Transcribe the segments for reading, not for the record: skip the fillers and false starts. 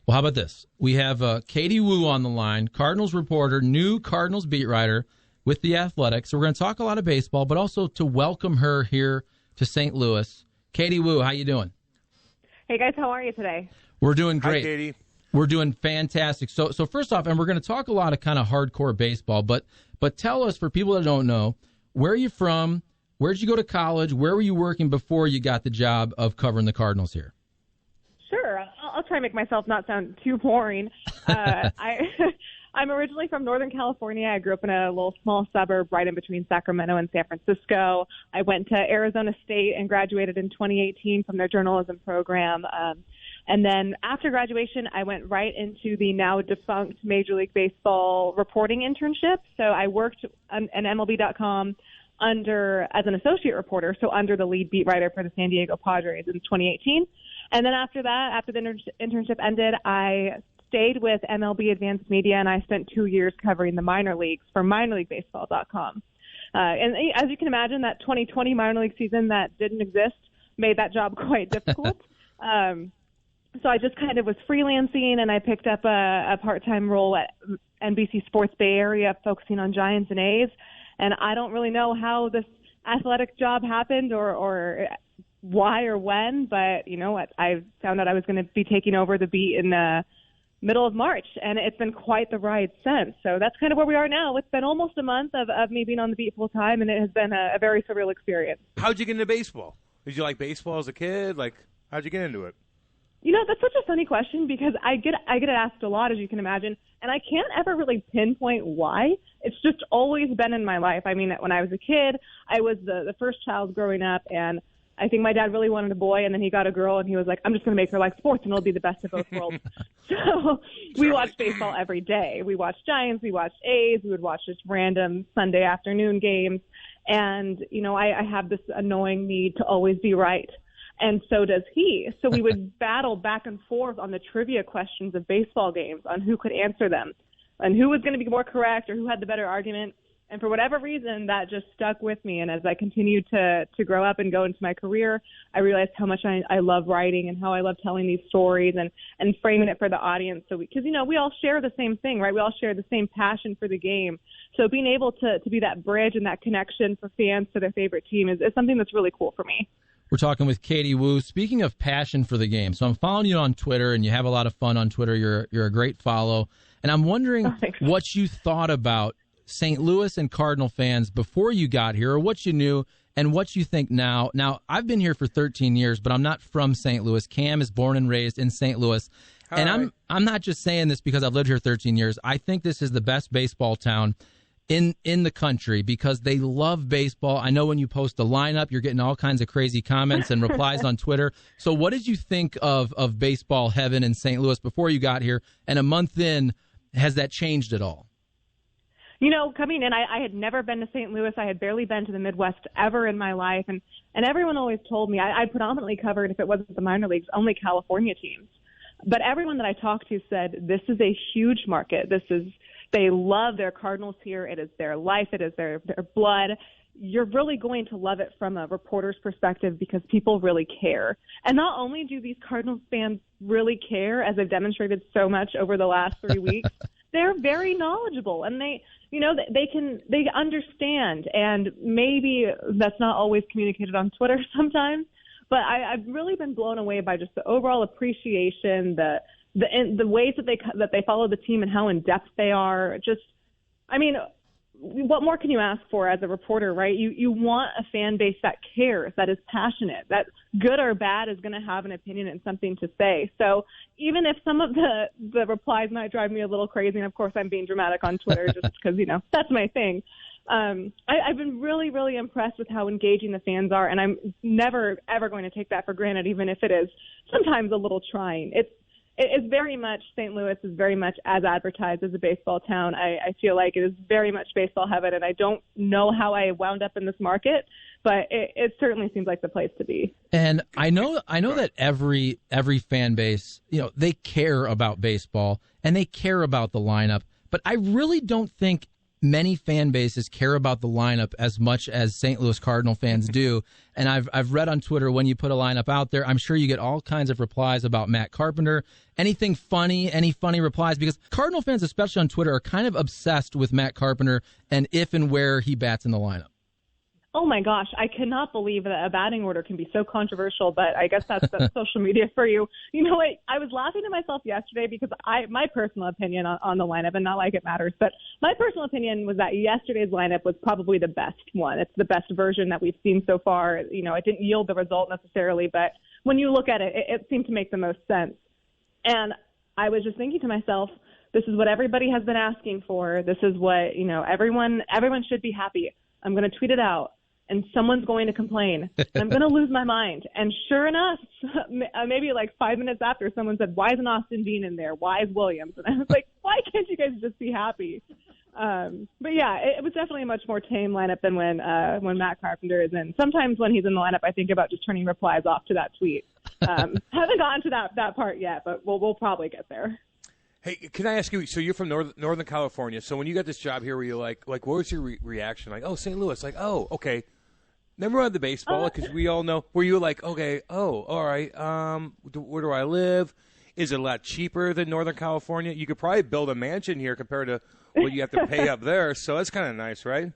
Well, how about this? We have Katie Woo on the line, Cardinals reporter, new Cardinals beat writer with The Athletic. So we're going to talk a lot of baseball, but also to welcome her here to St. Louis. Katie Woo, how you doing? Hey, guys. How are you today? We're doing great. Hi, Katie. We're doing fantastic. So first off, and we're going to talk a lot of kind of hardcore baseball, but tell us, for people that don't know, where are you from? Where did you go to college? Where were you working before you got the job of covering the Cardinals here? Sure. I'll try to make myself not sound too boring. I'm originally from Northern California. I grew up in a little small suburb right in between Sacramento and San Francisco. I went to Arizona State and graduated in 2018 from their journalism program. And then after graduation, I went right into the now defunct Major League Baseball reporting internship. So I worked at MLB.com as an associate reporter, so under the lead beat writer for the San Diego Padres in 2018. And then after that, after the internship ended, I stayed with MLB Advanced Media, and I spent 2 years covering the minor leagues for minorleaguebaseball.com. And as you can imagine, that 2020 minor league season that didn't exist made that job quite difficult. So I just kind of was freelancing, and I picked up a part-time role at NBC Sports Bay Area focusing on Giants and A's. And I don't really know how this athletic job happened or why or when, but you know what? I found out I was going to be taking over the beat in the middle of March, and it's been quite the ride since. So that's kind of where we are now. It's been almost a month of me being on the beat full time, and it has been a very surreal experience. How'd you get into baseball? Did you like baseball as a kid? How'd you get into it? You know, that's such a funny question because I get it asked a lot, as you can imagine, and I can't ever really pinpoint why. It's just always been in my life. I mean, when I was a kid, I was the first child growing up, and I think my dad really wanted a boy, and then he got a girl, and he was like, I'm just going to make her like sports, and it'll be the best of both worlds. So we watched baseball every day. We watched Giants, we watched A's, we would watch just random Sunday afternoon games. And, you know, I have this annoying need to always be right. And so does he. So we would battle back and forth on the trivia questions of baseball games on who could answer them and who was going to be more correct or who had the better argument. And for whatever reason, that just stuck with me. And as I continued to grow up and go into my career, I realized how much I love writing and how I love telling these stories and framing it for the audience. So because, you know, we all share the same thing, right? We all share the same passion for the game. So being able to be that bridge and that connection for fans to their favorite team is something that's really cool for me. We're talking with Katie Woo. Speaking of passion for the game, so I'm following you on Twitter, and you have a lot of fun on Twitter. You're a great follow. And I'm wondering what you thought about St. Louis and Cardinal fans before you got here, or what you knew and what you think now. Now, I've been here for 13 years, but I'm not from St. Louis. Cam is born and raised in St. Louis. And I'm not just saying this because I've lived here 13 years. I think this is the best baseball town in the country because they love baseball. I know when you post a lineup, you're getting all kinds of crazy comments and replies on Twitter. So what did you think of baseball heaven in St. Louis before you got here? And a month in, has that changed at all? You know, coming in, I had never been to St. Louis. I had barely been to the Midwest ever in my life. And everyone always told me, I predominantly covered, if it wasn't the minor leagues, only California teams. But everyone that I talked to said, this is a huge market. They love their Cardinals here. It is their life. It is their blood. You're really going to love it from a reporter's perspective because people really care. And not only do these Cardinals fans really care, as they've demonstrated so much over the last 3 weeks, they're very knowledgeable and they understand. And maybe that's not always communicated on Twitter sometimes, but I've really been blown away by just the overall appreciation, the ways that they follow the team and how in depth they are. Just, I mean, what more can you ask for as a reporter, right? You want a fan base that cares, that is passionate, that good or bad is going to have an opinion and something to say. So even if some of the replies might drive me a little crazy, and of course I'm being dramatic on Twitter just because, you know, that's my thing. I've been really, really impressed with how engaging the fans are, and I'm never, ever going to take that for granted, even if it is sometimes a little trying. It's very much, St. Louis is very much as advertised as a baseball town. I feel like it is very much baseball heaven, and I don't know how I wound up in this market, but it certainly seems like the place to be. And I know that every fan base, you know, they care about baseball and they care about the lineup, but I really don't think many fan bases care about the lineup as much as St. Louis Cardinal fans do. And I've read on Twitter when you put a lineup out there, I'm sure you get all kinds of replies about Matt Carpenter. Anything funny, any funny replies? Because Cardinal fans, especially on Twitter, are kind of obsessed with Matt Carpenter and if and where he bats in the lineup. Oh, my gosh. I cannot believe that a batting order can be so controversial, but I guess that's social media for you. You know what? I was laughing to myself yesterday because my personal opinion on the lineup, and not like it matters, but my personal opinion was that yesterday's lineup was probably the best one. It's the best version that we've seen so far. You know, it didn't yield the result necessarily, but when you look at it, it seemed to make the most sense. And I was just thinking to myself, this is what everybody has been asking for. This is what, you know, everyone should be happy. I'm going to tweet it out. And someone's going to complain. And I'm going to lose my mind. And sure enough, maybe like 5 minutes after, someone said, why isn't Austin Dean in there? Why is Williams? And I was like, why can't you guys just be happy? But yeah, it was definitely a much more tame lineup than when Matt Carpenter is in. Sometimes when he's in the lineup, I think about just turning replies off to that tweet. Haven't gotten to that part yet, but we'll probably get there. Hey, can I ask you, so you're from Northern California, so when you got this job here, were you like what was your reaction? Like, oh, St. Louis, like, oh, okay. Remember on the baseball, because we all know, were you like, okay, oh, all right, where do I live? Is it a lot cheaper than Northern California? You could probably build a mansion here compared to what you have to pay up there, so that's kind of nice, right?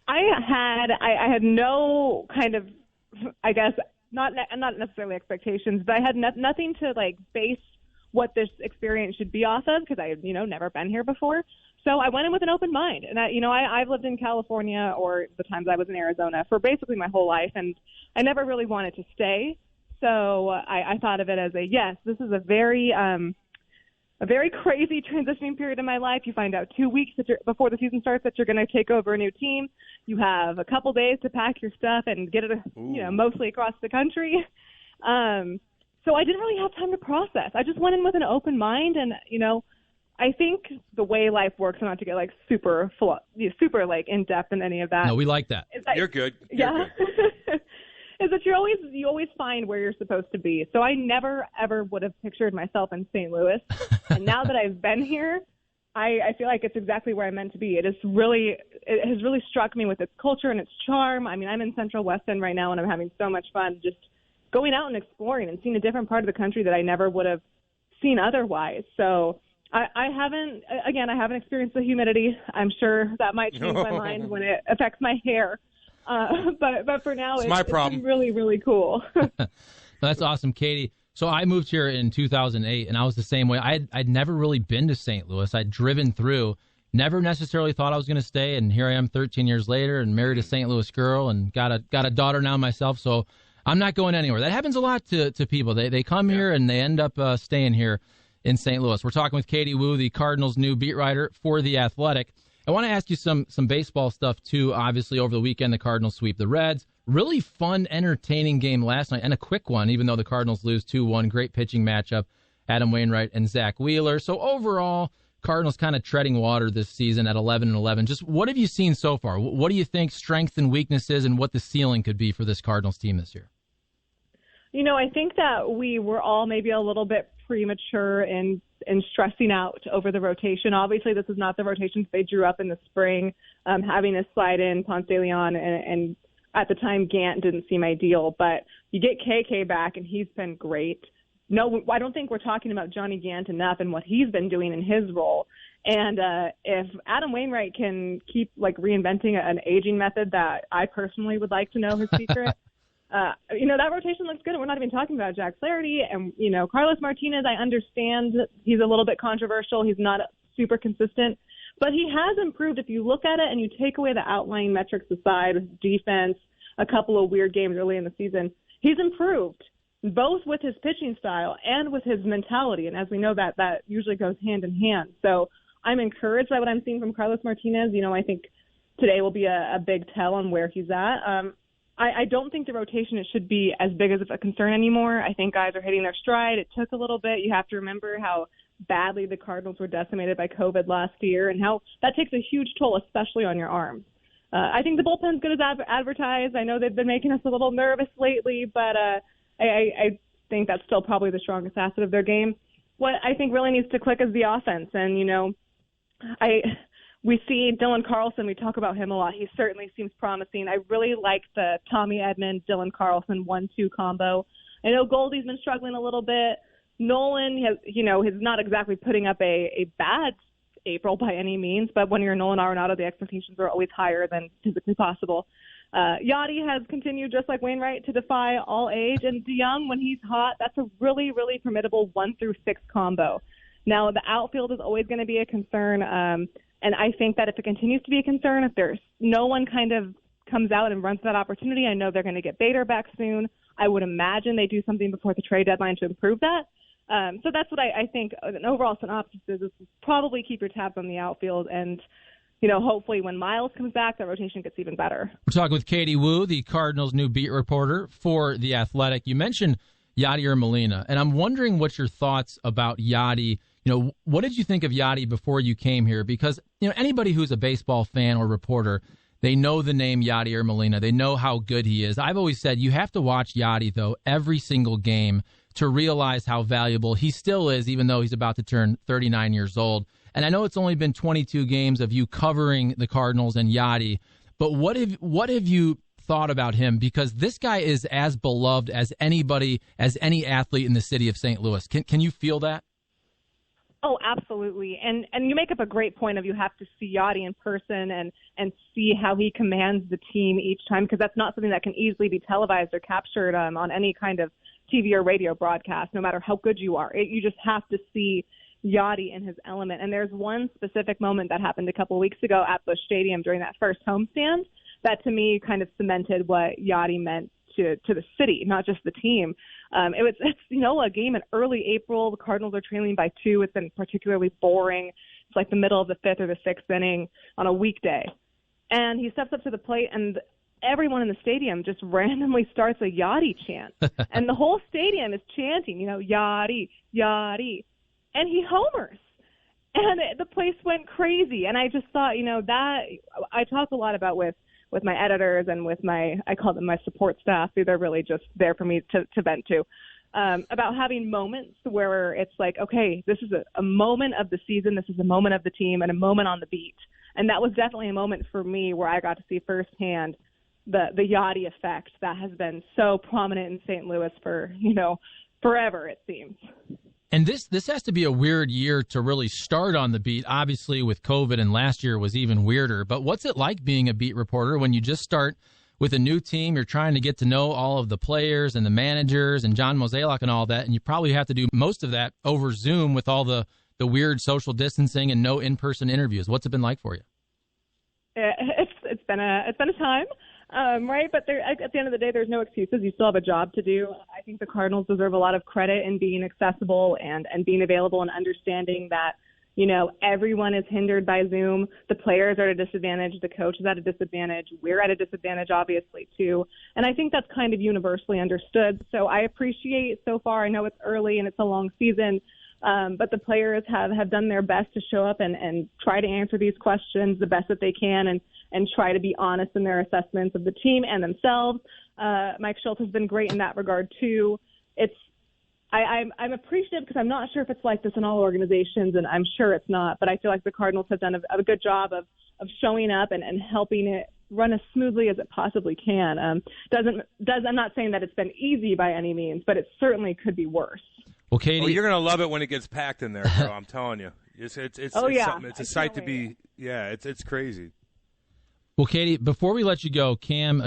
I had no kind of, I guess, not necessarily expectations, but I had nothing to, like, base what this experience should be off of because I had, never been here before. So I went in with an open mind. And, I've lived in California or the times I was in Arizona for basically my whole life, and I never really wanted to stay. So I thought of it as this is a very crazy transitioning period in my life. You find out 2 weeks before the season starts that you're going to take over a new team. You have a couple days to pack your stuff and get it, mostly across the country. So I didn't really have time to process. I just went in with an open mind, and I think the way life works, not to get like super like in depth in any of that. No, we like that. You're good. You're good. Is that you always find where you're supposed to be. So I never ever would have pictured myself in St. Louis, and now that I've been here, I feel like it's exactly where I'm meant to be. It has really struck me with its culture and its charm. I mean, I'm in Central West End right now, and I'm having so much fun just going out and exploring and seeing a different part of the country that I never would have seen otherwise. So I haven't experienced the humidity. I'm sure that might change my mind when it affects my hair. But for now, it's been really, really cool. That's awesome, Katie. So I moved here in 2008, and I was the same way. I'd never really been to St. Louis. I'd driven through, never necessarily thought I was going to stay, and here I am 13 years later and married a St. Louis girl and got a daughter now myself, so I'm not going anywhere. That happens a lot to people. They come here and they end up staying here in St. Louis. We're talking with Katie Woo, the Cardinals' new beat writer for The Athletic. I want to ask you some baseball stuff, too. Obviously, over the weekend, the Cardinals sweep the Reds. Really fun, entertaining game last night, and a quick one, even though the Cardinals lose 2-1. Great pitching matchup, Adam Wainwright and Zach Wheeler. So overall, Cardinals kind of treading water this season at 11-11. Just what have you seen so far? What do you think strengths and weaknesses and what the ceiling could be for this Cardinals team this year? I think that we were all maybe a little bit premature in stressing out over the rotation. Obviously, this is not the rotations they drew up in the spring. Having to slide in Ponce de Leon and at the time Gant didn't seem ideal, but you get KK back and he's been great. No, I don't think we're talking about Johnny Gant enough and what he's been doing in his role. And if Adam Wainwright can keep reinventing an aging method that I personally would like to know his secret. That rotation looks good. And we're not even talking about Jack Flaherty and, Carlos Martinez. I understand he's a little bit controversial. He's not super consistent, but he has improved. If you look at it and you take away the outlying metrics aside, defense, a couple of weird games early in the season, he's improved both with his pitching style and with his mentality. And as we know, that usually goes hand in hand. So I'm encouraged by what I'm seeing from Carlos Martinez. I think today will be a big tell on where he's at. I don't think the rotation should be as big as a concern anymore. I think guys are hitting their stride. It took a little bit. You have to remember how badly the Cardinals were decimated by COVID last year and how that takes a huge toll, especially on your arms. I think the bullpen's good as advertised. I know they've been making us a little nervous lately, but I think that's still probably the strongest asset of their game. What I think really needs to click is the offense. And, we see Dylan Carlson. We talk about him a lot. He certainly seems promising. I really like the Tommy Edman, Dylan Carlson 1-2 combo. I know Goldie's been struggling a little bit. Nolan has not exactly putting up a bad April by any means, but when you're Nolan Arenado, the expectations are always higher than physically possible. Yadi has continued, just like Wainwright, to defy all age. And DeYoung, when he's hot, that's a really, really formidable 1-6 combo. Now, the outfield is always going to be a concern. And I think that if it continues to be a concern, if there's no one kind of comes out and runs that opportunity, I know they're going to get Bader back soon. I would imagine they do something before the trade deadline to improve that. So that's what I think an overall synopsis is probably keep your tabs on the outfield. And, hopefully when Miles comes back, that rotation gets even better. We're talking with Katie Woo, the Cardinals' new beat reporter for The Athletic. You mentioned Yadier Molina, and I'm wondering what your thoughts about Yadi. What did you think of Yadi before you came here? Because, anybody who's a baseball fan or reporter, they know the name Yadier Molina. They know how good he is. I've always said you have to watch Yadi, though, every single game to realize how valuable he still is, even though he's about to turn 39 years old. And I know it's only been 22 games of you covering the Cardinals and Yadi, but what have you thought about him? Because this guy is as beloved as anybody, as any athlete in the city of St. Louis. Can you feel that? Oh, absolutely. And you make up a great point of you have to see Yadi in person and see how he commands the team each time, because that's not something that can easily be televised or captured on any kind of TV or radio broadcast, no matter how good you are. You just have to see Yadi in his element. And there's one specific moment that happened a couple of weeks ago at Busch Stadium during that first homestand that to me kind of cemented what Yadi meant to the city, not just the team. It's a game in early April. The Cardinals are trailing by 2. It's been particularly boring. It's like the middle of the 5th or the 6th inning on a weekday. And he steps up to the plate, and everyone in the stadium just randomly starts a Yadi chant. And the whole stadium is chanting, Yadi, Yadi. And he homers. And the place went crazy. And I just thought, that I talk a lot about with my editors and with I call them my support staff, who they're really just there for me to vent to, about having moments where it's like, okay, this is a moment of the season, this is a moment of the team, and a moment on the beat. And that was definitely a moment for me where I got to see firsthand the Yadi effect that has been so prominent in St. Louis for, forever, it seems. And this has to be a weird year to really start on the beat, obviously with COVID, and last year was even weirder. But what's it like being a beat reporter when you just start with a new team? You're trying to get to know all of the players and the managers and John Mozeliak and all that, and you probably have to do most of that over Zoom with all the weird social distancing and no in-person interviews. What's it been like for you? It's been a time. Right, but at the end of the day, there's no excuses. You still have a job to do. I think the Cardinals deserve a lot of credit in being accessible and being available and understanding that, everyone is hindered by Zoom. The players are at a disadvantage. The coach is at a disadvantage. We're at a disadvantage, obviously, too. And I think that's kind of universally understood. So I appreciate so far. I know it's early and it's a long season, but the players have done their best to show up and try to answer these questions the best that they can and try to be honest in their assessments of the team and themselves. Mike Schultz has been great in that regard, too. I'm appreciative because I'm not sure if it's like this in all organizations, and I'm sure it's not, but I feel like the Cardinals have done a good job of showing up and helping it run as smoothly as it possibly can. I'm not saying that it's been easy by any means, but it certainly could be worse. Well, Katie, you're going to love it when it gets packed in there, bro. I'm telling you. It's a sight to be. Yeah, it's crazy. Well, Katie, before we let you go, Cam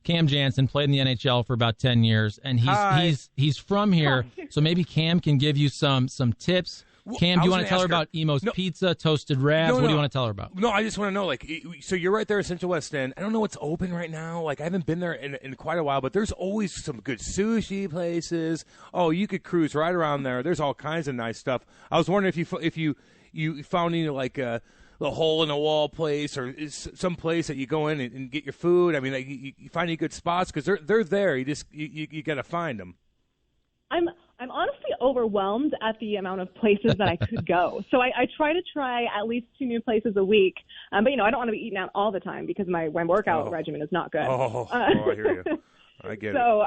Janssen played in the NHL for about 10 years, and he's from here, so maybe Cam can give you some tips. Cam, do you want to tell her about Emo's Pizza, Toasted Rabs? What do you want to tell her about? No, I just want to know, so you're right there in Central West End. I don't know what's open right now. I haven't been there in quite a while, but there's always some good sushi places. Oh, you could cruise right around there. There's all kinds of nice stuff. I was wondering if you found any the hole-in-the-wall place or some place that you go in and get your food. I mean, you find any good spots because they're there. You got to find them. I'm honestly overwhelmed at the amount of places that I could go. So I try to try at least 2 new places a week. But I don't want to be eating out all the time because my workout regimen is not good. I hear you. I get it. So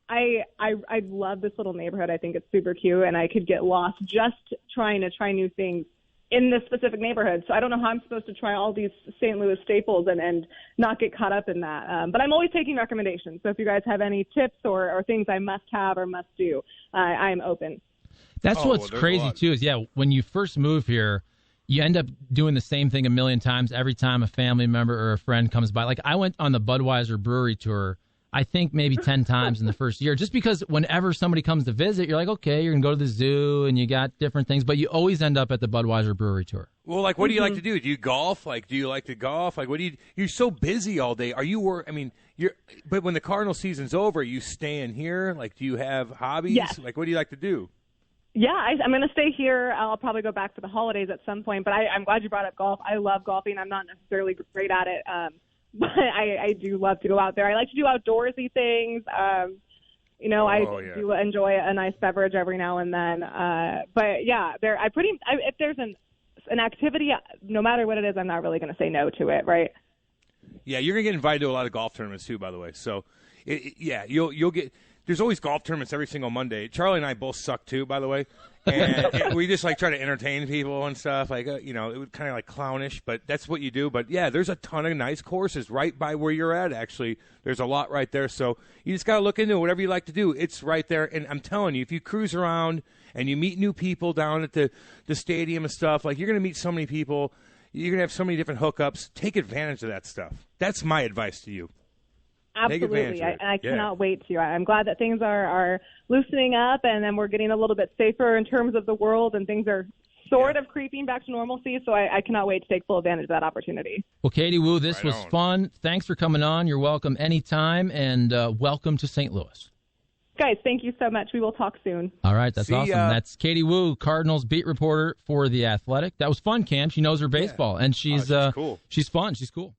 I love this little neighborhood. I think it's super cute, and I could get lost just trying to try new things in this specific neighborhood. So I don't know how I'm supposed to try all these St. Louis staples and not get caught up in that. But I'm always taking recommendations. So if you guys have any tips or things I must have or must do, I'm open. That's what's crazy, too, is, when you first move here, you end up doing the same thing a million times every time a family member or a friend comes by. Like, I went on the Budweiser brewery tour, I think maybe 10 times in the first year, just because whenever somebody comes to visit, you're like, okay, you're going to go to the zoo and you got different things, but you always end up at the Budweiser brewery tour. Well, like, what do you like to do? Do you golf? Like, do you like to golf? Like, what do you're so busy all day. Are you but when the Cardinal season's over, you staying here? Like, do you have hobbies? Yes. Like, what do you like to do? Yeah, I'm going to stay here. I'll probably go back for the holidays at some point, but I'm glad you brought up golf. I love golfing. I'm not necessarily great at it, but I do love to go out there. I like to do outdoorsy things. I do enjoy a nice beverage every now and then. But yeah, if there's an activity, no matter what it is, I'm not really going to say no to it, right? Yeah, you're going to get invited to a lot of golf tournaments too, by the way. So, you'll get. There's always golf tournaments every single Monday. Charlie and I both suck too, by the way. And we just try to entertain people and stuff. Like, it was kind of like clownish, but that's what you do. But yeah, there's a ton of nice courses right by where you're at. Actually, there's a lot right there. So you just got to look into it. Whatever you like to do, it's right there. And I'm telling you, if you cruise around and you meet new people down at the stadium and stuff, like, you're going to meet so many people. You're going to have so many different hookups. Take advantage of that stuff. That's my advice to you. Absolutely. I cannot wait to. I'm glad that things are loosening up, and then we're getting a little bit safer in terms of the world, and things are sort of creeping back to normalcy. So I cannot wait to take full advantage of that opportunity. Well, Katie Woo, this was fun. Thanks for coming on. You're welcome anytime, and welcome to St. Louis. Guys, thank you so much. We will talk soon. All right, that's awesome. That's Katie Woo, Cardinals beat reporter for The Athletic. That was fun, Cam. She knows her baseball, and she's cool. She's fun. She's cool.